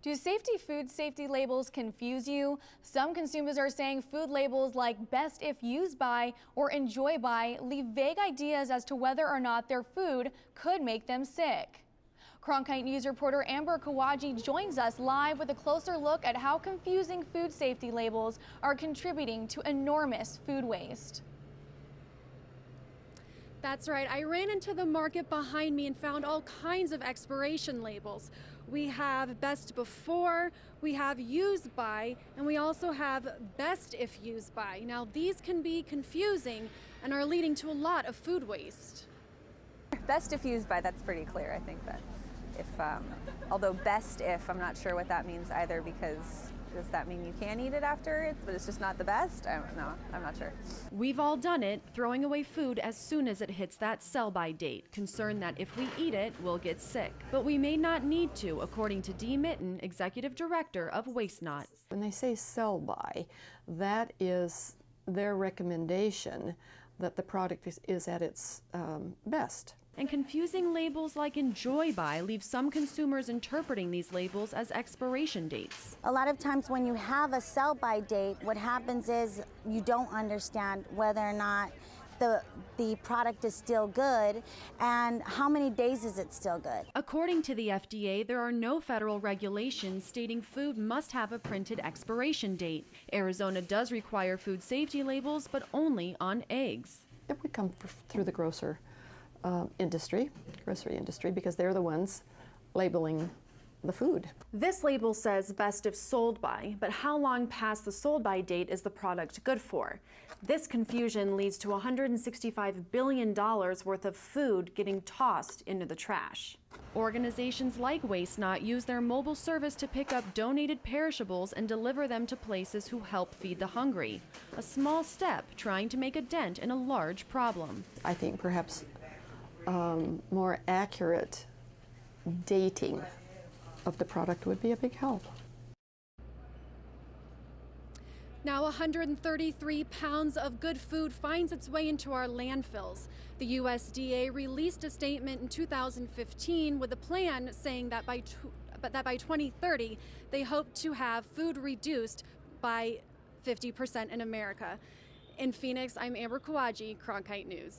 Do food safety labels confuse you? Some consumers are saying food labels like best if used by or enjoy by leave vague ideas as to whether or not their food could make them sick. Cronkite News reporter Amber Kahwaji joins us live with a closer look at how confusing food safety labels are contributing to enormous food waste. That's right. I ran into the market behind me and found all kinds of expiration labels. We have best before, we have used by, and we also have best if used by. Now these can be confusing and are leading to a lot of food waste. Best if used by, that's pretty clear. I think that if, although best if, I'm not sure what that means either, because does that mean you can eat it after it, but it's just not the best? I don't know. I'm not sure. We've all done it, throwing away food as soon as it hits that sell-by date, concerned that if we eat it, we'll get sick. But we may not need to, according to Dee Mitten, Executive Director of Waste Not. When they say sell-by, that is their recommendation that the product is at its best. And confusing labels like enjoy by leave some consumers interpreting these labels as expiration dates. A lot of times when you have a sell-by date, what happens is you don't understand whether or not the product is still good and how many days is it still good. According to the FDA, there are no federal regulations stating food must have a printed expiration date. Arizona does require food safety labels, but only on eggs. It would come through the grocery industry, because they're the ones labeling the food. This label says best if sold by, but how long past the sold by date is the product good for? This confusion leads to $165 billion worth of food getting tossed into the trash. Organizations like Waste Not use their mobile service to pick up donated perishables and deliver them to places who help feed the hungry. A small step trying to make a dent in a large problem. I think perhaps more accurate dating of the product would be a big help. Now 133 pounds of good food finds its way into our landfills. The USDA released a statement in 2015 with a plan saying that by 2030 they hope to have food reduced by 50% in America. In Phoenix, I'm Amber Kahwaji, Cronkite News.